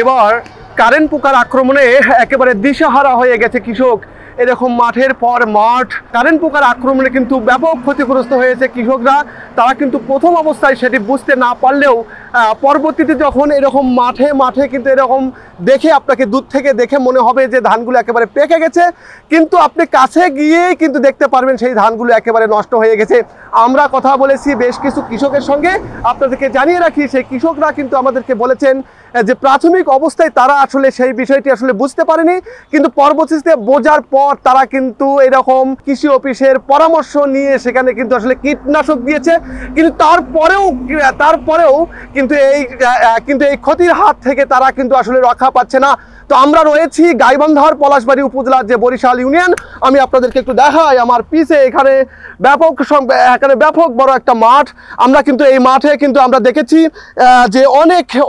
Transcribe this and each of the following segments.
এবার কারেন্ট পোকার আক্রমণে একেবারে দিশাহারা হয়ে গেছে কৃষক। এরকম মাঠের পর মাঠ কারেন্ট পোকার আক্রমণে কিন্তু ব্যাপক ক্ষতিগ্রস্ত হয়েছে কৃষকরা। তারা কিন্তু প্রথম অবস্থায় সেটি বুঝতে না পারলেও পরবর্তীতে যখন এরকম মাঠে মাঠে কিন্তু এরকম দেখে আপনাকে দূর থেকে দেখে মনে হবে যে ধানগুলো একেবারে পেকে গেছে, কিন্তু আপনি কাছে গিয়েই কিন্তু দেখতে পারবেন সেই ধানগুলো একেবারে নষ্ট হয়ে গেছে। আমরা কথা বলেছি বেশ কিছু কৃষকের সঙ্গে, আপনাদেরকে জানিয়ে রাখি সেই কৃষকরা কিন্তু আমাদেরকে বলেছেন যে প্রাথমিক অবস্থায় তারা আসলে সেই বিষয়টি আসলে বুঝতে পারেনি, কিন্তু পরবর্তীতে বোঝার পর তারা কিন্তু এরকম কৃষি অফিসের পরামর্শ নিয়ে সেখানে কিন্তু আসলে কীটনাশক দিয়েছে। কিন্তু তারপরেও কিন্তু এই ক্ষতির হাত থেকে তারা কিন্তু আসলে রক্ষা পাচ্ছে না। তো আমরা রয়েছি গাইবান্ধার পলাশবাড়ি উপজেলার যে বরিশাল ইউনিয়ন, আমি আপনাদেরকে একটু দেখাই আমার পিছে এখানে ব্যাপক বড় একটা মাঠ। আমরা কিন্তু এই মাঠে কিন্তু আমরা দেখেছি যে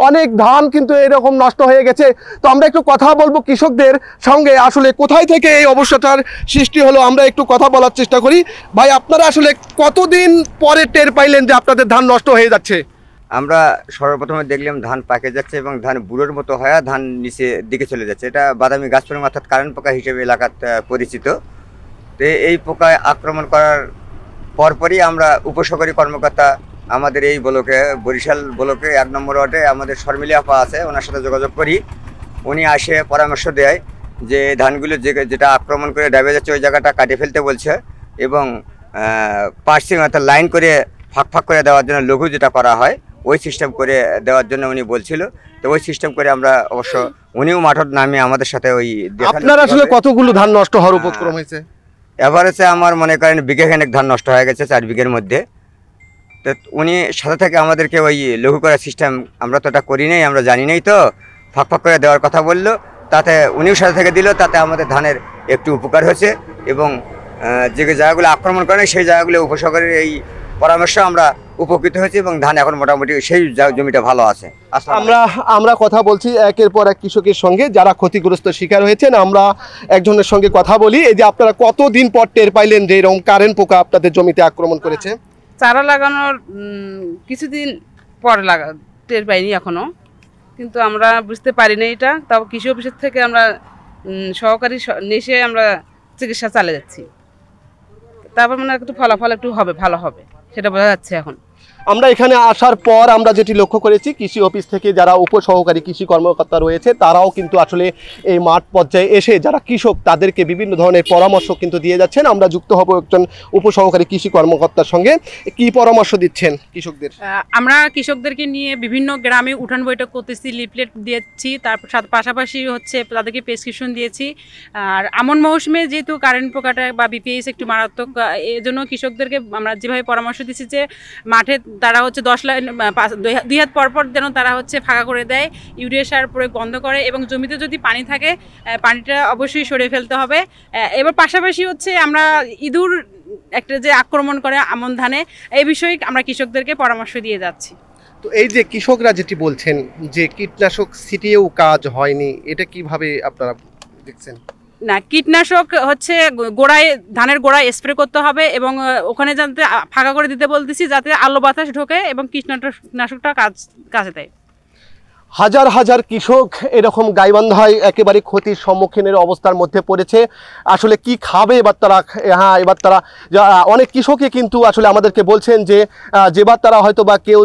অনেক ধান কিন্তু এরকম নষ্ট হয়ে গেছে। তো আমরা একটু কথা বলবো কৃষকদের সঙ্গে, আসলে কোথায় থেকে এই অবস্থাটার সৃষ্টি হলো আমরা একটু কথা বলার চেষ্টা করি। ভাই, আপনারা আসলে কতদিন পরে টের পাইলেন যে আপনাদের ধান নষ্ট হয়ে যাচ্ছে? আমরা সর্বপ্রথমে দেখলাম ধান পাকে যাচ্ছে এবং ধান বুড়োর মতো হয়ে ধান নিচে দিকে চলে যাচ্ছে। এটা বাদামি গাছপালা অর্থাৎ কারেন্ট পোকা হিসেবে এলাকাতে পরিচিত। তো এই পোকায় আক্রমণ করার পরপরই আমরা উপসহকারী কর্মকর্তা আমাদের এই ব্লকে বরিশাল ব্লকে 1 নম্বর ওয়ার্ডে আমাদের শর্মিলী আপা আছে, ওনার সাথে যোগাযোগ করি। উনি আসে পরামর্শ দেয় যে ধানগুলো যেটা আক্রমণ করে ডেবে যাচ্ছে ওই জায়গাটা কাটে ফেলতে বলছে এবং পার্সিং অর্থাৎ লাইন করে ফাঁক করে দেওয়ার জন্য লঘু যেটা করা হয় ওই সিস্টেম করে দেওয়ার জন্য উনি বলছিল। তো ওই সিস্টেম করে আমরা অবশ্য উনিও মাঠের নামে আমাদের সাথে ওই আপনার আসলে কতগুলো ধান নষ্ট হওয়ার উপক্রম হয়েছে? এভারেজে আমার মনে করেন বিঘাখানেক ধান নষ্ট হয়ে গেছে 4 বিঘের মধ্যে। তো উনি সাথে থেকে আমাদেরকে ওই লঘু করার সিস্টেম আমরা তো এটা করি নাই, আমরা জানি নাই, তো ফাঁক করে দেওয়ার কথা বললো, তাতে উনিও সাথে থেকে দিল, তাতে আমাদের ধানের একটু উপকার হয়েছে এবং যে জায়গাগুলো আক্রমণ করে সেই জায়গাগুলো উপসহকারীর এই পরামর্শ আমরা উপকৃত হয়েছি এবং ধান এখন মোটামুটি সেই জমিটা ভালো আছে। আমরা কথা বলছি একের পর এক কৃষকের সঙ্গে যারা ক্ষতিগ্রস্ত শিকার হয়েছেন। আমরা একজনের সঙ্গে কথা বলি। এই যে আপনারা কতদিন পর টের পাইলেন যে এরকম কারেন্ট পোকা আপনাদের জমিতে আক্রমণ করেছে? চারা লাগানোর কিছুদিন পর টের পাইনি এখনো, কিন্তু আমরা বুঝতে পারিনি এটা। তাও কৃষি অফিসের থেকে আমরা সহকারী নেশে আমরা চিকিৎসা চালিয়ে যাচ্ছি। তারপর মানে একটু ফলাফল একটু হবে, ভালো হবে সেটা বোঝা যাচ্ছে এখন। আমরা এখানে আসার পর আমরা যেটি লক্ষ্য করেছি কৃষি অফিস থেকে যারা উপসহকারী কৃষি কর্মকর্তা রয়েছে তারাও কিন্তু আসলে এই মাঠ পর্যায়ে এসে যারা কৃষক তাদেরকে বিভিন্ন ধরনের পরামর্শ কিন্তু দিয়ে যাচ্ছেন। আমরা যুক্ত হব একজন উপসহকারী কৃষি কর্মকর্তার সঙ্গে। কি পরামর্শ দিচ্ছেন কৃষকদের? আমরা কৃষকদেরকে নিয়ে বিভিন্ন গ্রামে উঠান বৈঠক করতেছি, লিফলেট দিয়েছি, তার পাশাপাশি হচ্ছে তাদেরকে প্রেসক্রিপশন দিয়েছি। আর আমন মৌসুমে যেহেতু কারেন্ট পোকাটা বা বিপিএস একটু মারাত্মক, এজন্য কৃষকদেরকে আমরা যেভাবে পরামর্শ দিচ্ছি যে মাঠে তারা হচ্ছে 10 লাইন 2 হাত পরপর যেন তারা হচ্ছে ফাঁকা করে দেয়, ইউরিয়া সার প্রয়োগ বন্ধ করে এবং জমিতে যদি পানি থাকে পানিটা অবশ্যই সরিয়ে ফেলতে হবে। এবার পাশাপাশি হচ্ছে আমরা ইঁদুর একটা যে আক্রমণ করে আমন ধানে, এই বিষয়ে আমরা কৃষকদেরকে পরামর্শ দিয়ে যাচ্ছি। তো এই যে কৃষকরা যেটি বলছেন যে কীটনাশক ছিটিয়েও কাজ হয়নি, এটা কিভাবে আপনারা দেখছেন? না, কীটনাশক হচ্ছে ধানের গোড়ায় স্প্রে করতে হবে এবং ওখানে যাতে ফাঁকা করে দিতে বলতেছি যাতে আলো বাতাস ঢোকে এবং কীটনাশকটা কাজে দেয়। হাজার হাজার কৃষক এরকম গাইবান্ধায় একেবারে ক্ষতির সম্মুখীনের অবস্থার মধ্যে পড়েছে। আসলে কি খাবে এবার তারা? এবার তারা অনেক কৃষকই কিন্তু আসলে আমাদেরকে বলছেন যে যেবার তারা হয়তো বা কেউ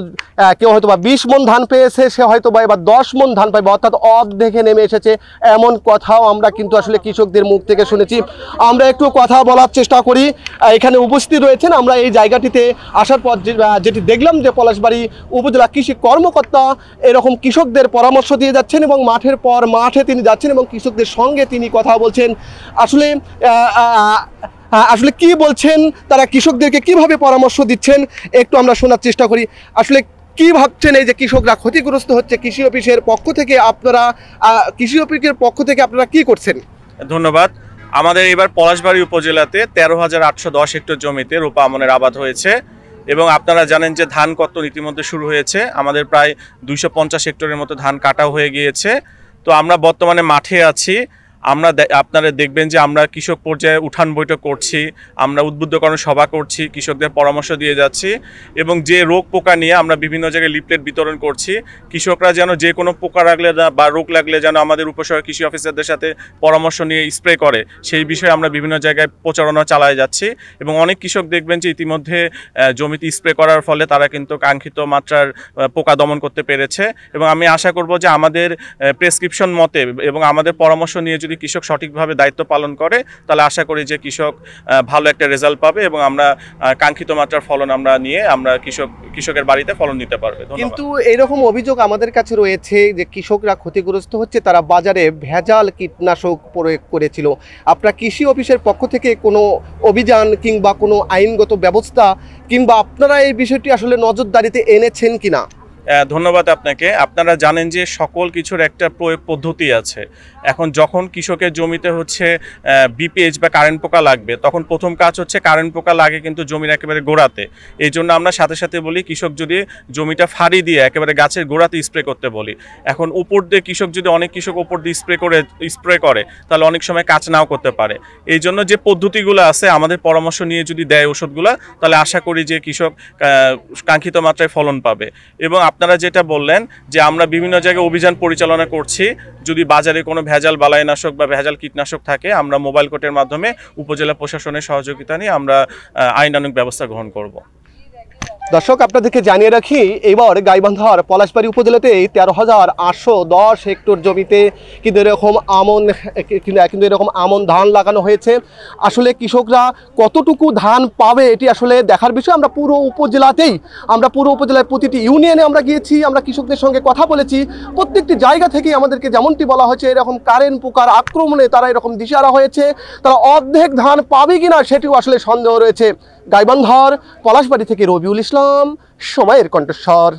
হয়তো বা 20 মণ ধান পেয়েছে, সে হয়তো বা এবার 10 মণ ধান পাইবে, অর্থাৎ অর্ধেকে নেমে এসেছে, এমন কথাও আমরা কিন্তু আসলে কৃষকদের মুখ থেকে শুনেছি। আমরা একটু কথা বলার চেষ্টা করি। এখানে উপস্থিত রয়েছেন। আমরা এই জায়গাটিতে আসার পর যেটি দেখলাম যে পলাশবাড়ি উপজেলা কৃষি কর্মকর্তা এরকম কৃষকদের পরামর্শ দিয়ে যাচ্ছেন এবং মাঠের পর মাঠে তিনি যাচ্ছেন এবং কৃষকদের সঙ্গে তিনি কথা বলছেন। আসলে কি বলছেন তারা, কৃষকদেরকে কিভাবে পরামর্শ দিচ্ছেন একটু আমরা শোনার চেষ্টা করি। আসলে কি ভাবছেন এই যে কৃষকরা ক্ষতিগ্রস্ত হচ্ছে, কৃষি অফিসের পক্ষ থেকে আপনারা কি করছেন? ধন্যবাদ। আমাদের এবার পলাশবাড়ি উপজেলাতে 13,810 হেক্টর জমিতে রোপা আমনের আবাদ হয়েছে এবং আপনারা জানেন যে ধান কর্তন ইতিমধ্যে শুরু হয়েছে। আমাদের প্রায় 250 হেক্টরের মতো ধান কাটাও হয়ে গিয়েছে। তো আমরা বর্তমানে মাঠে আছি। আপনারা দেখবেন যে আমরা কৃষক পর্যায়ে উঠান বৈঠক করছি, আমরা উদ্বুদ্ধকরণ সভা করছি, কৃষকদের পরামর্শ দিয়ে যাচ্ছি এবং যে রোগ পোকা নিয়ে আমরা বিভিন্ন জায়গায় লিফলেট বিতরণ করছি। কৃষকরা যেন যে কোনো পোকা লাগলে বা রোগ লাগলে যেন আমাদের উপসহায়ক কৃষি অফিসারদের সাথে পরামর্শ নিয়ে স্প্রে করে, সেই বিষয়ে আমরা বিভিন্ন জায়গায় প্রচারণা চালায় যাচ্ছি এবং অনেক কৃষক দেখবেন যে ইতিমধ্যে জমিতে স্প্রে করার ফলে তারা কিন্তু কাঙ্ক্ষিত মাত্রার পোকা দমন করতে পেরেছে। এবং আমি আশা করব যে আমাদের প্রেসক্রিপশন মতে এবং আমাদের পরামর্শ নিয়ে যদি কৃষক সঠিকভাবে দায়িত্ব পালন করে তাহলে আশা করি যে কৃষক ভালো একটা রেজাল্ট পাবে এবং আমরা কাঙ্ক্ষিত মাত্রার ফলন আমরা নিয়ে আমরা কৃষকের বাড়িতে ফলন নিতে পারবে। কিন্তু এইরকম অভিযোগ আমাদের কাছে রয়েছে যে কৃষকরা ক্ষতিগ্রস্ত হচ্ছে, তারা বাজারে ভেজাল কীটনাশক প্রয়োগ করেছিল। আপনার কৃষি অফিসের পক্ষ থেকে কোনো অভিযান কিংবা কোনো আইনগত ব্যবস্থা কিংবা আপনারা এই বিষয়টি আসলে নজরদারিতে এনেছেন কিনা? ধন্যবাদ আপনাকে। আপনারা জানেন যে সকল কিছুর একটা প্রয়োগ পদ্ধতি আছে। এখন যখন কৃষকের জমিতে হচ্ছে বিপিএইচ বা কারেন্ট পোকা লাগবে, তখন প্রথম কাজ হচ্ছে কারেন্ট পোকা লাগে কিন্তু জমির একেবারে গোড়াতে। এই জন্য আমরা সাথে সাথে বলি কৃষক যদি জমিটা ফাড়ি দিয়ে একেবারে গাছের গোড়াতে স্প্রে করতে বলি। এখন উপর দিয়ে অনেক কৃষক উপর দিয়ে স্প্রে করে তাহলে অনেক সময় কাজ নাও করতে পারে। এই জন্য যে পদ্ধতিগুলো আছে আমাদের পরামর্শ নিয়ে যদি দেয় ওষুধগুলো, তাহলে আশা করি যে কৃষক কাঙ্ক্ষিত মাত্রায় ফলন পাবে। এবং আপনারা যেটা বললেন যে আমরা বিভিন্ন জায়গায় অভিযান পরিচালনা করছি, যদি বাজারে কোনো ভেজাল বালাইনাশক বা ভেজাল কীটনাশক থাকে আমরা মোবাইল কোর্টের মাধ্যমে উপজেলা প্রশাসনের সহযোগিতা নিয়ে আমরা আইনানুগ ব্যবস্থা গ্রহণ করব। দর্শক, আপনাদেরকে জানিয়ে রাখি, এবার গাইবান্ধার পলাশবাড়ি উপজেলাতে 13,810 হেক্টর জমিতে কিন্তু এরকম আমন ধান লাগানো হয়েছে। আসলে কৃষকরা কতটুকু ধান পাবে এটি আসলে দেখার বিষয়। আমরা পুরো উপজেলায় প্রতিটি ইউনিয়নে আমরা গিয়েছি, আমরা কৃষকদের সঙ্গে কথা বলেছি। প্রত্যেকটি জায়গা থেকে আমাদেরকে যেমনটি বলা হয়েছে এরকম কারেন্ট পোকার আক্রমণে তারা এরকম দিশেহারা হয়েছে, তারা অর্ধেক ধান পাবে কিনা সেটিও আসলে সন্দেহ রয়েছে। গাইবান্ধার পলাশবাড়ি থেকে রবিউল ইসলাম, সময়ের কণ্ঠস্বর।